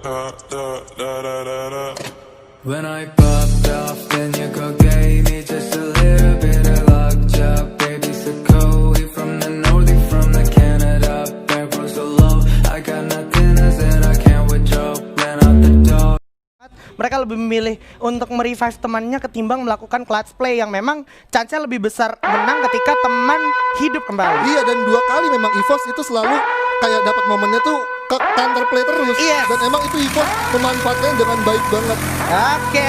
When I popped off, then your girl gave me just a little bit of lockjaw. Baby, so cold, he from the north, he from the Canada. Back was so low, I got nothing to say, I can't withdraw. Ran out the door. Mereka lebih memilih untuk merevive temannya ketimbang melakukan clutch play yang memang chance-nya lebih besar menang ketika teman hidup kembali. Iya, dan 2 kali memang EVOS itu selalu kayak dapat momennya tuh ke counter play terus. Yes. Dan emang itu EVOS memanfaatkan dengan baik banget. Oke.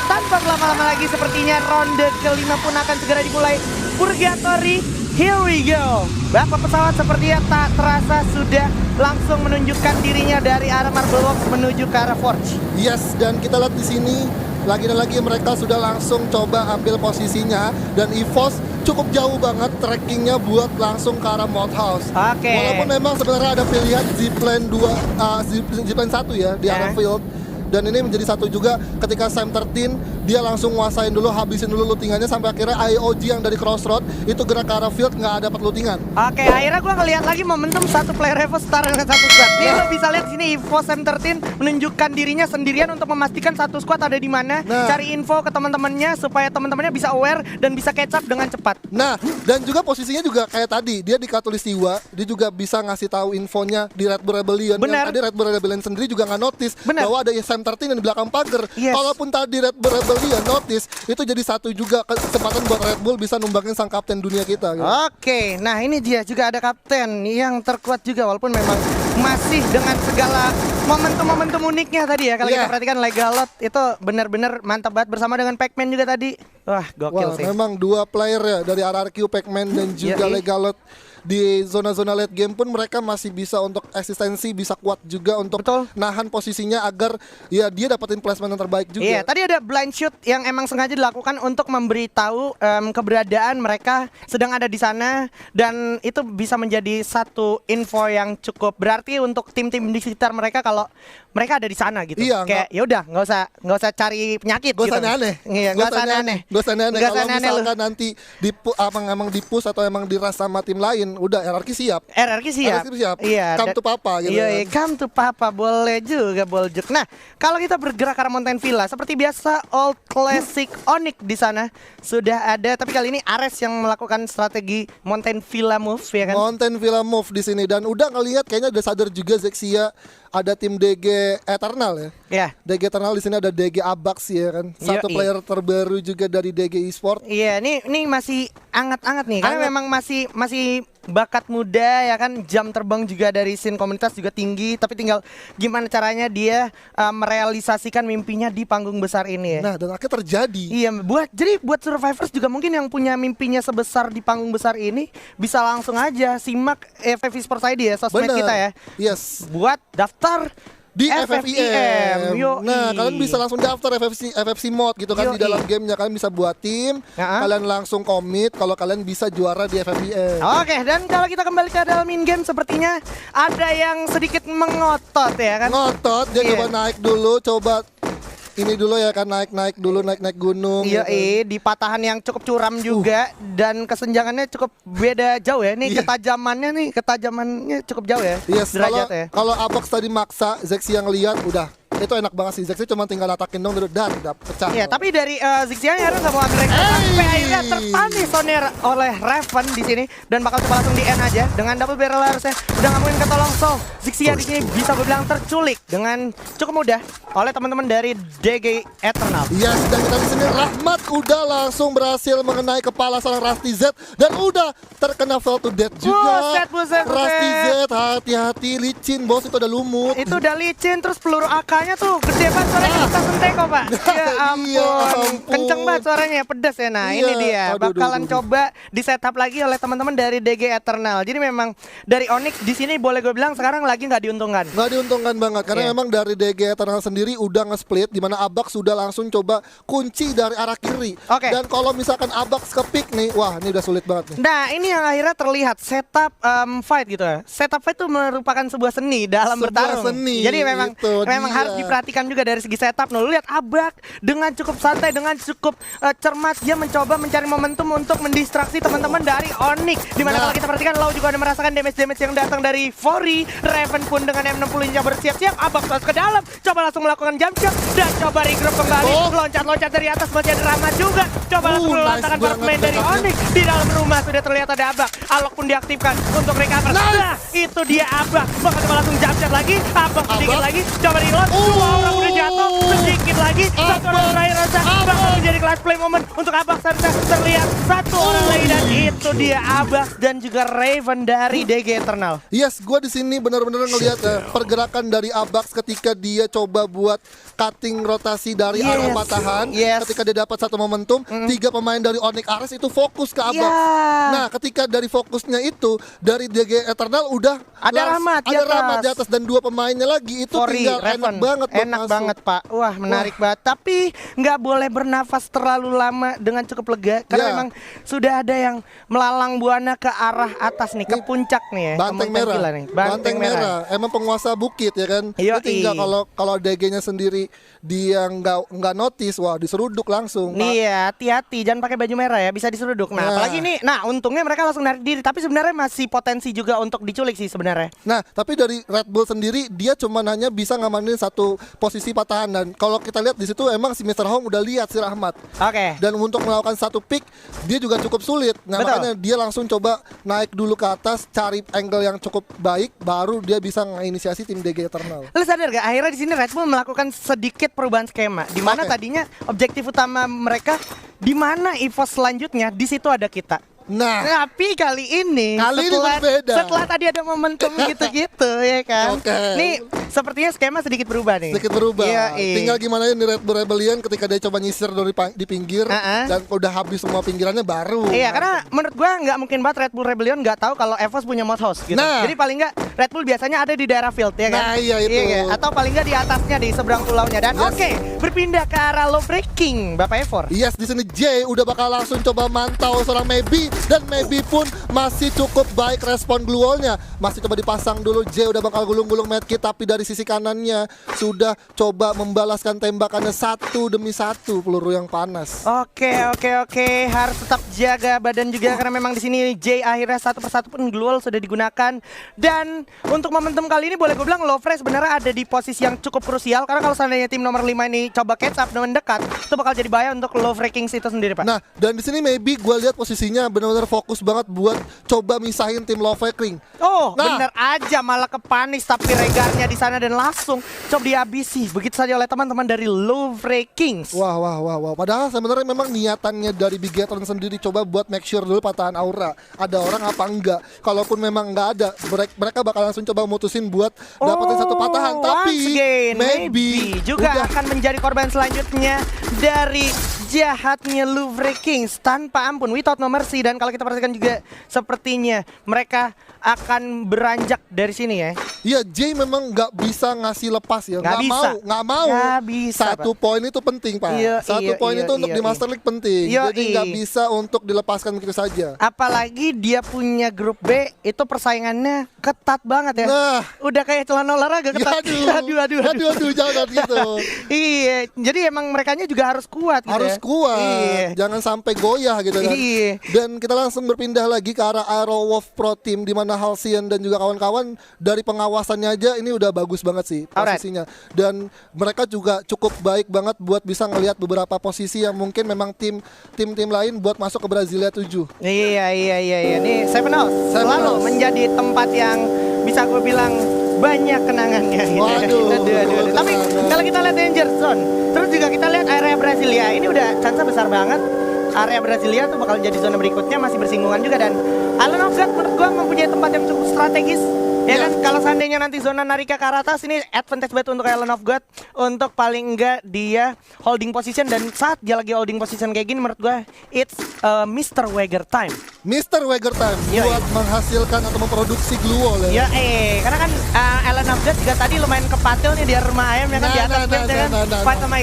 Tanpa berlama-lama lagi sepertinya ronde kelima pun akan segera dimulai. Purgatory, here we go. Bapak pesawat sepertinya tak terasa sudah langsung menunjukkan dirinya dari arah Marble Works menuju ke arah Forge. Yes, dan kita lihat di sini lagi dan lagi mereka sudah langsung coba ambil posisinya dan EVOS cukup jauh banget trackingnya buat langsung ke arah Malt House. Oke. Walaupun memang sebenarnya ada pilihan zipline 2, zipline 1 ya di arah field. Dan ini menjadi satu juga ketika Sam 13 dia langsung nguasain dulu, habisin dulu lootingannya sampai akhirnya IOG yang dari Crossroad itu gerak ke arah field nggak dapat lootingan. Oke, akhirnya gue ngeliat lagi momentum satu player EVOS setara dengan satu squad. Nih lo bisa lihat di sini EVOS Sam 13 menunjukkan dirinya sendirian untuk memastikan satu squad ada di mana, cari info ke teman-temannya supaya teman-temannya bisa aware dan bisa catch up dengan cepat. Nah, dan juga posisinya juga kayak tadi, dia di Katulistiwa, dia juga bisa ngasih tahu infonya di Red Bull Rebellion. Benar. Yang tadi Red Bull Rebellion sendiri juga nggak notice bahwa ada Sam 13 yang di belakang pagar. Yes. Kalaupun tadi Red Bull Rebellion notice, itu jadi satu juga kesempatan buat Red Bull bisa numbangin sang kapten dunia kita. Gitu. Oke, nah ini dia juga ada kapten yang terkuat juga walaupun memang masih dengan segala momentum-momentum uniknya tadi ya. Kalau kita perhatikan Legalot itu benar-benar mantap banget bersama dengan Pac-Man juga tadi. Wah, gokil sih. Memang 2 player ya dari RRQ, Pac-Man dan juga Legalot. Di zona-zona late game pun mereka masih bisa untuk eksistensi, bisa kuat juga untuk nahan posisinya agar ya dia dapetin placement yang terbaik juga. Iya, tadi ada blind shoot yang emang sengaja dilakukan untuk memberitahu keberadaan mereka sedang ada di sana dan itu bisa menjadi satu info yang cukup berarti untuk tim-tim di sekitar mereka kalau mereka ada di sana gitu. Iya, kayak ya udah nggak usah cari penyakit gak gitu. usah aneh. Iya, nggak usah aneh. Kalau misalkan nanti emang dipus atau emang diras sama tim lain, udah RRQ siap. Iya. Come to Papa gitu. Iya, come to Papa boleh juga boljuk. Nah, kalau kita bergerak ke arah Mountain Villa seperti biasa Old Classic Onyx di sana sudah ada, tapi kali ini Ares yang melakukan strategi Mountain Villa move ya kan. Mountain Villa move di sini dan udah ngelihat kayaknya udah sadar juga Zexia ada tim DG Eternal ya. Iya. DG Eternal di sini ada DG Abax ya kan. Satu player terbaru juga dari DG Esport. Iya, ini masih anget-anget nih karena memang masih bakat muda ya kan, jam terbang juga dari scene komunitas juga tinggi, tapi tinggal gimana caranya dia merealisasikan mimpinya di panggung besar ini ya. Nah, dan akhirnya terjadi. Iya, buat survivors juga mungkin yang punya mimpinya sebesar di panggung besar ini bisa langsung aja simak FF Esports ID ya, sosmed kita ya. Yes. Buat daftar di FFIM. Yoi. Nah, kalian bisa langsung daftar FFC mod gitu kan. Di dalam gamenya kalian bisa buat tim, kalian langsung komit kalau kalian bisa juara di FFIM. Oke, dan kalau kita kembali ke dalam in game sepertinya ada yang sedikit mengotot ya kan. Ngotot, dia coba naik dulu, coba ini dulu ya kan, naik gunung. Iya, gitu. Di patahan yang cukup curam juga dan kesenjangannya cukup beda jauh ya. Ini ketajamannya cukup jauh ya. Yes, derajatnya. Kalau Abax tadi maksa, Zexi yang lihat udah itu enak banget sih. Zexi cuma tinggal atakin dong dan udah pecah. Iya, tapi dari Zixia akhirnya nggak mau ambil sampai akhirnya terpanis oleh Raven di sini dan bakal coba langsung di end aja dengan double barrel harusnya udah ngamuin ketolong. So Zixia di sini bisa gue bilang terculik dengan cukup mudah oleh teman-teman dari DG Eternal. Yes, dan kita di sini Rahmat udah langsung berhasil mengenai kepala seorang Rusty Z dan udah terkena fall to death juga. Buset. Rusty Z, hati-hati, licin bos, itu udah lumut. Itu udah licin, terus peluru AK-nya tuh gede banget suaranya, kita sentek kok Pak. Ya ampun, kenceng banget suaranya, pedas ya. Nah ini dia, bakalan coba di setup lagi oleh teman-teman dari DG Eternal. Jadi memang dari Onyx di sini boleh gue bilang sekarang lagi nggak diuntungkan. Nggak diuntungkan banget, karena memang dari DG Eternal sendiri udah nge-split, dimana Abax sudah langsung coba kunci dari arah kiri. Dan kalau misalkan Abax ke-pick nih, wah ini udah sulit banget nih. Nah ini yang akhirnya terlihat setup fight gitu ya. Setup fight itu merupakan sebuah seni dalam bertarung. Seni, jadi memang harus diperhatikan juga dari segi setup. Lu lihat Abak dengan cukup santai, dengan cukup cermat, dia mencoba mencari momentum untuk mendistraksi teman-teman dari Onyx. Dimana kalau kita perhatikan, Lau juga ada merasakan damage-damage yang datang dari Fori. Raven pun dengan M60-nya bersiap-siap. Abak masuk ke dalam, coba langsung melakukan jump shot dan coba regroup kembali. Loncat-loncat dari atas, masih ada Rahmat juga. Coba langsung melontarkan nice first main dari Onyx. Di dalam rumah sudah terlihat ada Abak. Alok pun diaktifkan untuk recover. Nah, itu dia Abak. Bakal coba langsung jump shot lagi. Abak sedikit lagi, coba reload. Dua orang udah jatuh, sedikit lagi. Satu orang terakhir rasa bakal menjadi class play moment untuk Abak serta terlihat satu orang lagi dan itu dia Abak dan juga Raven dari DG Eternal. Yes, gue di sini benar-benar ngelihat pergerakan dari Abax ketika dia coba buat cutting rotasi dari arah patahan. Ketika dia dapat satu momentum, 3 pemain dari Onyx Ares itu fokus ke Abax. Nah, ketika dari fokusnya itu dari DG Eternal udah ada Rahmat di atas dan 2 pemainnya lagi itu Fori, tinggal Raven. enak banget buat Enak masuk. banget Pak. Wah menarik banget. Tapi nggak boleh bernafas terlalu lama dengan cukup lega karena memang sudah ada yang melalang buana ke arah atas nih, ke puncak nih ya. Banteng merah. Banteng merah. Emang penguasa bukit ya kan. Dia tinggal kalau DG-nya sendiri dia nggak notice, wah diseruduk langsung. Nih ya, hati-hati jangan pakai baju merah ya, bisa diseruduk. Nah, apalagi nih, untungnya mereka langsung narik diri, tapi sebenarnya masih potensi juga untuk diculik sih sebenarnya. Nah, tapi dari Red Bull sendiri dia cuma hanya bisa ngamanin satu posisi patahan dan kalau kita lihat di situ emang si Mr. Home udah lihat si Rahmat. Oke. Dan untuk melakukan satu pick dia juga cukup sulit. Nah, makanya dia langsung coba naik dulu ke atas, cari angle yang cukup baik, baru dia bisa menginisiasi tim DG Eternal. Lu sadar gak? Akhirnya di sini Red Bull melakukan sedikit perubahan skema, di mana tadinya objektif utama mereka di mana EVOS selanjutnya di situ ada kita. Nah, tapi kali ini berbeda. Setelah tadi ada momentum gitu-gitu ya kan. Nih sepertinya skema sedikit berubah nih. Sedikit berubah. Tinggal gimana nih Red Bull Rebellion ketika dia coba nyisir di pinggir dan udah habis semua pinggirannya baru. Iya, karena menurut gua nggak mungkin banget Red Bull Rebellion nggak tahu kalau EVOS punya mod house gitu. Jadi paling nggak Red Bull biasanya ada di daerah field ya kan. Nah, iya itu. Iya, atau paling nggak di atasnya di seberang pulaunya dan berpindah ke arah low breaking Bapak Evor. Yes, di sini Jay udah bakal langsung coba mantau seorang Maybe dan Maybe pun masih cukup baik respon glue wall-nya. Masih coba dipasang dulu, Jay udah bakal gulung-gulung medkit tapi dari sisi kanannya sudah coba membalaskan tembakannya satu demi satu peluru yang panas. Oke, harus tetap jaga badan juga karena memang di sini Jay akhirnya satu persatu pun glue wall sudah digunakan dan untuk momentum kali ini boleh gue bilang Lovre sebenarnya ada di posisi yang cukup krusial karena kalau seandainya tim nomor 5 ini coba catch up dengan dekat itu bakal jadi bahaya untuk Lovre Kings itu sendiri Pak. Nah, dan di sini Maybe gue lihat posisinya benar-benar fokus banget buat coba misahin tim Lovre King. Bener aja malah kepanis tapi regarnya di sana dan langsung coba dihabisi begitu saja oleh teman-teman dari Lovre Kings. Wah. Padahal sebenarnya memang niatannya dari Bigetron sendiri coba buat make sure dulu patahan aura. Ada orang apa enggak? Kalaupun memang enggak ada, mereka bakal langsung coba mutusin buat dapetin satu patahan. Tapi Maybe juga akan menjadi korban selanjutnya dari jahatnya Lovre Kings tanpa ampun, without no mercy. Dan kalau kita perhatikan juga sepertinya mereka akan beranjak dari sini ya. Iya, Jay memang nggak bisa ngasih lepas ya. Nggak mau. Satu poin itu penting Pak. Satu poin itu untuk di Master League penting. Jadi nggak bisa untuk dilepaskan begitu saja. Apalagi dia punya grup B itu persaingannya ketat banget ya. Nah, udah kayak celana olahraga ketat. Aduh, jangan gitu. Iya, jadi emang merekanya juga harus kuat gitu. Harus kuat. Jangan sampai goyah gitu kan. Dan kita langsung berpindah lagi ke arah Arrow Wolf Pro Team di mana Halcyon dan juga kawan-kawan dari pengawasannya aja ini udah bagus banget sih posisinya. Dan mereka juga cukup baik banget buat bisa ngelihat beberapa posisi yang mungkin memang tim-tim lain buat masuk ke Brasilia 7. Iya. Nih Seven House selalu menjadi tempat yang bisa gue bilang banyak kenangannya gitu. Aduh. Tapi kalau kita lihat Danger Zone, terus juga kita lihat area Brasilia, ini udah chance besar banget. Area Brasilia tuh bakal jadi zona berikutnya masih bersinggungan juga dan Island of God menurut gua mempunyai tempat yang cukup strategis. Ya kan, kalau seandainya nanti zona Narika ke arah atas ini advantage banget untuk Island of God untuk paling enggak dia holding position dan saat dia lagi holding position kayak gini menurut gua it's Mr. Wager time. Mr. Wager time buat menghasilkan atau memproduksi glue wall ya. Karena kan Island of God juga tadi lumayan kepatil nih di rumah ayam ya kan di atas field ya kan fight sama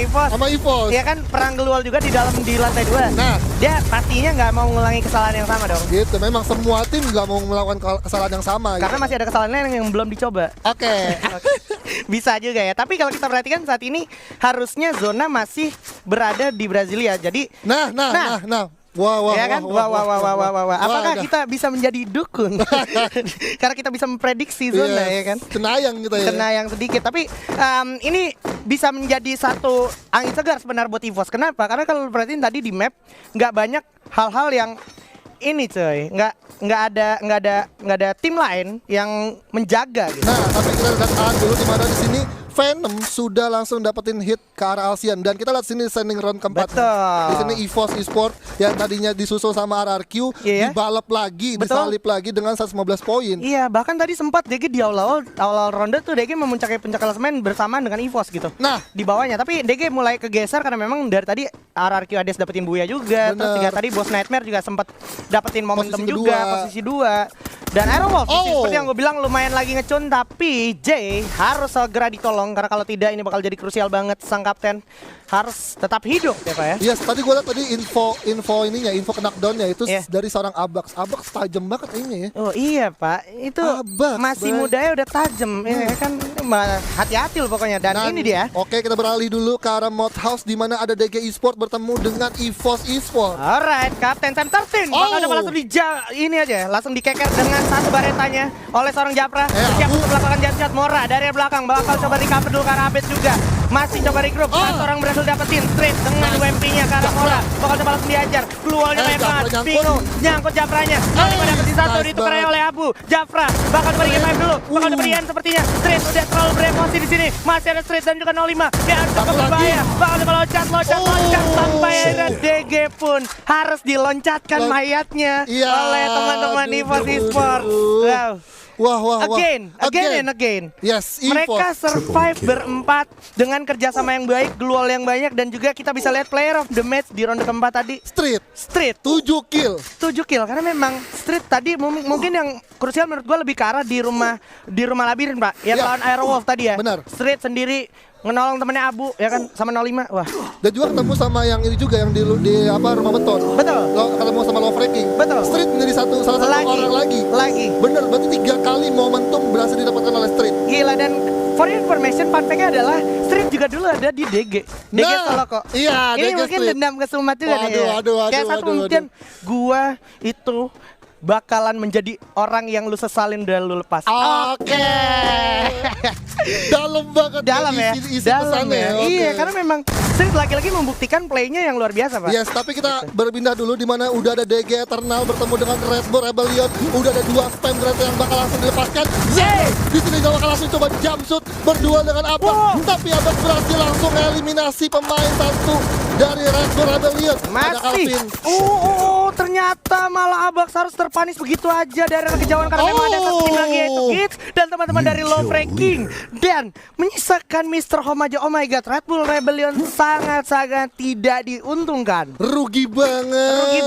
EVOS. Ya kan perang glue wall juga di lantai 2. Nah, dia pastinya nggak mau mengulangi kesalahan yang sama dong. Gitu, memang semua tim nggak mau melakukan kesalahan yang sama. Karena masih ada kesalahan yang belum dicoba. Oke. Bisa juga ya. Tapi kalau kita perhatikan saat ini harusnya zona masih berada di Brasilia. Jadi Nah. Wah. ya kan? Wah. Apakah ada. kita bisa menjadi dukun? Karena kita bisa memprediksi zona ya kan? Cenayang kita ya. Kena yang sedikit, tapi ini bisa menjadi satu angin segar sebenarnya buat EVOS. Kenapa? Karena kalau perhatiin tadi di map nggak banyak hal-hal yang ini coy, nggak ada tim lain yang menjaga gitu. Nah, tapi kita lihat dulu di mana di sini Venom sudah langsung dapetin hit ke arah Alcyon dan kita lihat sini standing round keempat. Betul. Di sini EVOS Esport yang tadinya disusul sama RRQ Iya. dibalap lagi, Betul. disalip lagi dengan 115 poin. Iya, bahkan tadi sempat DG di awal ronde tuh DG memuncaki puncak klasemen bersamaan dengan EVOS gitu. Nah, Di bawahnya, tapi DG mulai kegeser karena memang dari tadi RRQ Ades dapetin Buya juga, terus Bener. juga tadi Boss Nightmare juga sempat dapetin momentum Posisi juga, kedua. posisi 2. Dan Aerowolf Oh. seperti yang gue bilang lumayan lagi ngecun, tapi Jay harus segera ditolong karena kalau tidak ini bakal jadi krusial banget. Sang kapten harus tetap hidup ya Pak ya. yes, tadi gue lihat tadi info knockdownnya itu Iya. dari seorang Abax. Abax tajam banget ini ya. Oh iya Pak, itu Abas, masih Bay. mudanya udah tajam ya kan. Hati-hati loh pokoknya. Dan ini dia. Oke, kita beralih dulu ke arah Mod House di mana ada DG Esport bertemu dengan EVOS Esport. Alright, Kapten Sam 13 bakal coba langsung ini aja, langsung dikeker dengan satu baretanya oleh seorang Japra. Siap Abu. untuk melakukan jump shot. Mora dari belakang bakal coba recover dulu ke arah Abed juga. Masih coba regroup, satu orang berhasil dapetin straight dengan UMP-nya ke arah Mora. Bakal coba langsung diajar, keluarnya banyak Japra banget. nyangkut. Bingung, nyangkut Japranya. Kali pada dapetin satu, nice ditukarnya banget. oleh Abu. Japra bakal coba di-revive dulu, bakal coba di-end sepertinya. Straight udah terlalu beremosi di sini. Masih ada straight dan juga 05. Dia harus cukup Satu lagi. berbahaya. Bakal coba loncat sampai akhirnya DG pun harus diloncatkan mayatnya Iya, oleh teman-teman EVOS Esport. Wow. Wah. Again and again. Yes, Mereka EVOS. survive berempat dengan kerjasama yang baik, glual yang banyak, dan juga kita bisa lihat player of the match di ronde keempat tadi Street 7 kill. 7 kill karena memang Street tadi mungkin yang krusial menurut gue lebih ke arah di rumah labirin Pak yang Ya. lawan Aerowolf tadi ya. Benar. Street sendiri ngenolong temennya Abu ya kan sama 05. Wah, Dan juga ketemu sama yang ini juga yang di rumah beton. betul. Ketemu sama Love Ranking. Betul. Street menjadi salah satu orang lagi. Bener, berarti 3 kali momentum berhasil didapatkan oleh Street. Gila, dan for your information, fun fact-nya adalah Street juga dulu ada di DG Solo kok. Iya, Ini DG mungkin Street. dendam ke Sumat juga nih ya. Kayak satu mungkin gua itu bakalan menjadi orang yang lu sesalin dan lu lepas. Oke. Dalam banget Dalam ya, isi dalam pesannya. ya. Oke. Iya, karena memang Street lagi-lagi membuktikan playnya yang luar biasa, Pak. Yes, tapi kita berpindah dulu di mana udah ada DG Eternal bertemu dengan Red Bull Rebellion. Udah ada 2 spam grenade yang bakal langsung dilepaskan. Yeay! Di sini dia bakal langsung coba jump shoot berdua dengan Abang. Wow. Tapi Abang berhasil langsung eliminasi pemain satu dari Red Bull Rebellion. Ada Masih. Calvin. Ternyata malah Abax harus terpanis begitu aja dari arah kejauhan karena memang ada satu tim lagi yaitu Kids dan teman-teman dari Low Ranking dan menyisakan Mr. Home aja. Oh my god, Red Bull Rebellion sangat-sangat tidak diuntungkan. Rugi banget.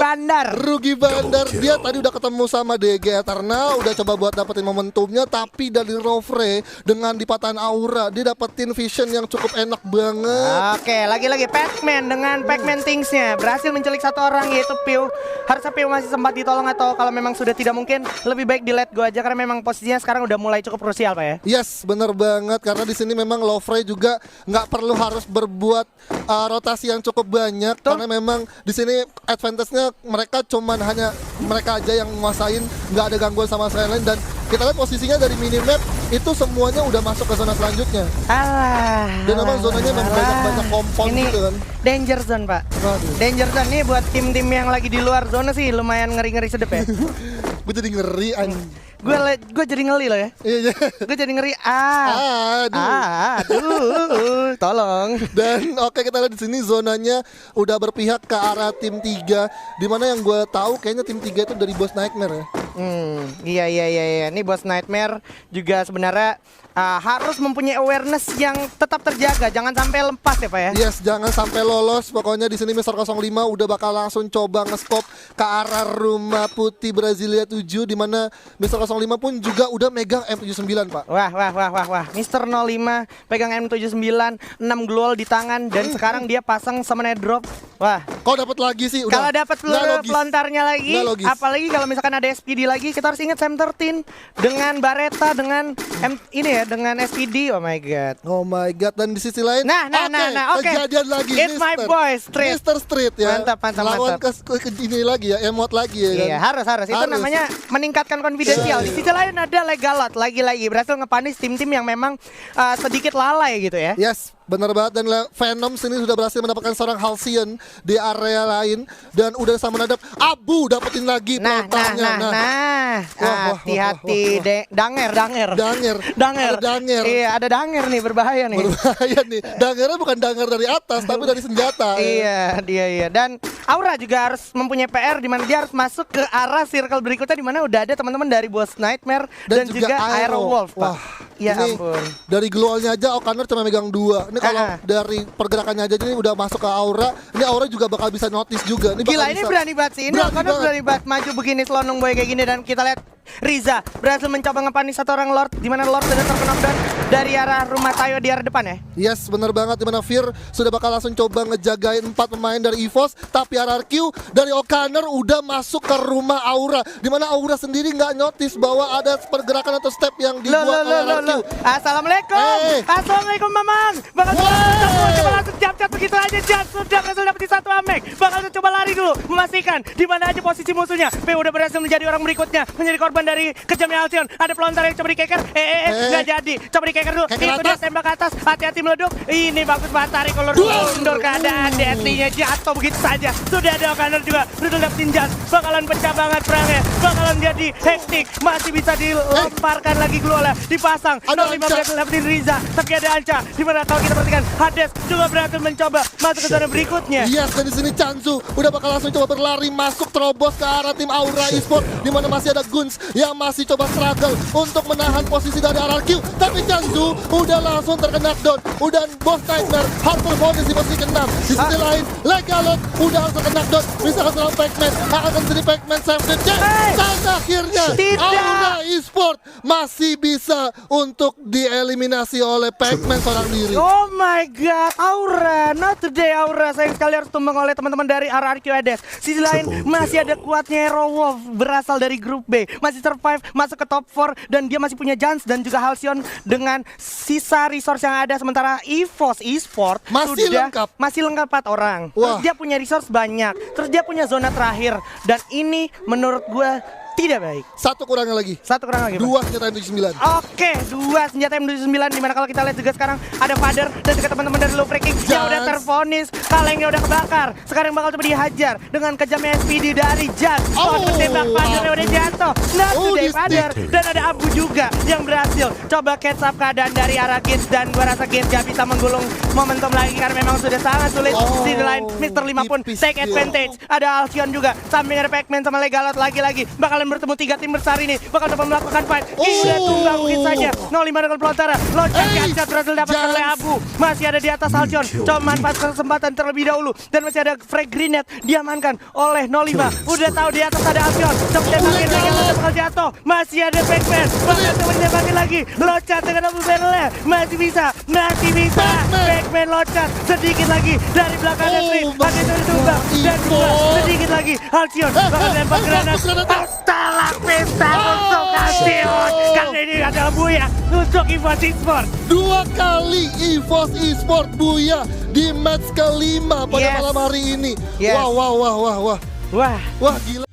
Rugi bandar. Dia tadi udah ketemu sama DG Eternal, udah coba buat dapetin momentumnya, tapi dari Rovre dengan dipatahin aura, dia dapetin vision yang cukup enak banget. Oke, lagi-lagi Pac-Man dengan Pac-Man Things-nya berhasil menculik satu orang yaitu Piu. Harusnya Piu masih sempat ditolong atau kalau memang sudah tidak mungkin lebih baik di let go aja karena memang posisinya sekarang udah mulai cukup krusial Pak ya. Yes, bener banget karena di sini memang Lovre juga nggak perlu harus berbuat rotasi yang cukup banyak karena memang di sini advantage-nya mereka cuman hanya mereka aja yang menguasain, nggak ada gangguan sama sekali lain dan kita lihat posisinya dari minimap itu semuanya udah masuk ke zona selanjutnya. Dan memang zonanya memang banyak kompon ini gitu kan. Danger zone Pak. Waduh. Danger zone nih buat tim-tim yang lagi di luar zona sih lumayan ngeri-ngeri sedep ya. Gue jadi ngeri anjing. Gue jadi ngeli loh ya. Iya. Gue jadi ngeri. Aduh. Tolong. Dan oke kita lihat di sini zonanya udah berpihak ke arah tim 3 di mana yang gue tahu kayaknya tim 3 itu dari Boss Nightmare ya. Iya. Ini Boss Nightmare juga sebenarnya harus mempunyai awareness yang tetap terjaga, jangan sampai lepas ya Pak ya. Yes, jangan sampai lolos. Pokoknya di sini Mr. 05 udah bakal langsung coba nge-scope ke arah rumah putih Brasilia 7 di mana Mr. 05 pun juga udah megang M79, Pak. Wah. Mr. 05 pegang M79, 6 glowal di tangan dan sekarang dia pasang summoner drop. Wah. Kau dapat lagi sih udah. Kalau dapat peluru pelontarnya lagi, Nggak logis. apalagi kalau misalkan ada SPD lagi, kita harus ingat Sam 13 dengan Baretta dengan ini ya dengan SPD. Oh my god. Oh my god, dan di sisi lain Nah, oke. kejadian lagi It's my boy, Street. Mr. Street ya. Mantap. Lawan ke ini lagi ya, emot lagi ya kan. Iya, harus. Itu Harus. namanya meningkatkan konfidensial. Iya. Di sisi lain ada Legalot lagi-lagi berhasil ngepanis tim-tim yang memang sedikit lalai gitu ya. Yes, benar banget. Dan Venom sini sudah berhasil mendapatkan seorang Halcyon di area lain dan udah sama menadap Abu dapetin lagi pelotanya. Wah, Hati-hati, Danger. Ada Danger. Iya, ada Danger nih, berbahaya nih. Berbahaya nih. Dangernya bukan Danger dari atas tapi dari senjata. Iya, dia. Dan Aura juga harus mempunyai PR di mana dia harus masuk ke arah circle berikutnya di mana udah ada teman-teman dari Boss Nightmare dan juga Aero Wolf, Pak. Wah, Ya ini ampun. dari glowalnya aja O'Connor cuma megang 2. Ini kalau dari pergerakannya aja ini udah masuk ke Aura. Ini Aura juga bakal bisa notice juga. Gila, ini berani banget sih. Ini O'Connor berani banget maju begini selonong boy kayak gini. Dan kita lihat Riza berhasil mencoba ngepanis satu orang Lord, di mana Lord sudah terkena down dari arah rumah Tayo di arah depan ya. Yes, bener banget. Di mana Fear sudah bakal langsung coba ngejagain 4 pemain dari EVOS. Tapi RRQ dari O'Connor udah masuk ke rumah Aura. Di mana Aura sendiri nggak notice bahwa ada pergerakan atau step yang dibuat oleh RRQ. Assalamualaikum. Assalamualaikum Mamang. Bakal coba langsung jump begitu aja. Jump sudah berhasil dapetin satu amek. Bakal coba lari dulu memastikan di mana aja posisi musuhnya. P udah berhasil menjadi orang berikutnya, menjadi korban dari kejamnya Halcyon. Ada pelontar yang coba dikeker. Nggak jadi. Coba dikeker dulu. Itu dia tembak ke atas. Hati-hati meleduk. Ini bagus banget tarik kalau mundur keadaan. Deadly-nya jatuh begitu saja. Sudah ada O'Connor juga. Betul dapetin jas. Bakalan pecah banget perangnya. Bakalan jadi hektik. Masih bisa dilemparkan lagi Glula. Dipasang. 05 berhasil dapetin Riza. Tapi ada Anca. Dimana kalau kita perhatikan Hades juga berhasil mencoba masuk ke zona berikutnya. Yes, dan di sini Chanzu udah bakal langsung coba berlari masuk terobos ke arah tim Aura Esports, di mana masih ada Guns yang masih coba struggle untuk menahan posisi dari RRQ. Tapi Chanzu udah langsung terkena down. Udah Boss Nightmare Harmful Bonus di posisi ke-6. Di sisi lain Legalot udah langsung terkena down. Bisa langsung Pac-Man akan jadi Pac-Man save the day. Dan akhirnya Aura Esports masih bisa untuk dieliminasi oleh Pac-Man seorang diri. Oh my god, Aura, not today Aura. Sayang sekali harus tumbang oleh teman-teman dari RRQ Hades. Sisi lain masih ada kuatnya Hero Wolf berasal dari grup B. Masih survive, masuk ke top 4 dan dia masih punya Jans dan juga Halcyon dengan sisa resource yang ada. Sementara EVOS Esports masih lengkap 4 orang. Terus dia punya resource banyak. Terus dia punya zona terakhir dan ini menurut gue tidak baik. Satu kurangnya lagi. 2 senjata M79. Oke, 2 senjata M79. Dimana kalau kita lihat juga sekarang ada Father dan juga teman-teman dari Low Freaking yang udah terfonis, kalengnya udah kebakar. Sekarang bakal coba dihajar dengan kejamnya SPD dari Jan. Tembak Fathernya udah jatuh. Nah, today Father dan ada Abu juga yang berhasil coba catch up keadaan dari arah Gins, dan gua rasa Gins gak bisa menggulung momentum lagi karena memang sudah sangat sulit. Di line Mr. 5 pun take advantage. Ada Alcyon juga, samping ada Pac-Man sama Legalot lagi-lagi. Bakalan bertemu 3 tim besar ini, bakal coba melakukan fight. Udah tumbang mungkin saja. 05 dengan pelontaran. Loncat gacet berhasil dapatkan oleh Abu. Masih ada di atas Halcyon. Coba manfaatkan kesempatan terlebih dahulu. Dan masih ada frag grenade diamankan oleh 05. Udah tahu di atas ada Halcyon. Coba tembakin lagi, bakal jatuh. Masih ada Pac-Man. Bakal coba tembakin lagi. Loncat dengan Abu Berle. Masih bisa. Pac-Man loncat sedikit lagi dari belakang Netri. Ada itu ditumbang. Dan juga sedikit lagi Halcyon bakal lempar granat. Astaga, pesta untuk Halcyon. Karena ini adalah buaya untuk EVOS Esports. 2 kali EVOS Esports buaya di match ke-5 pada malam hari ini. Wah, gila.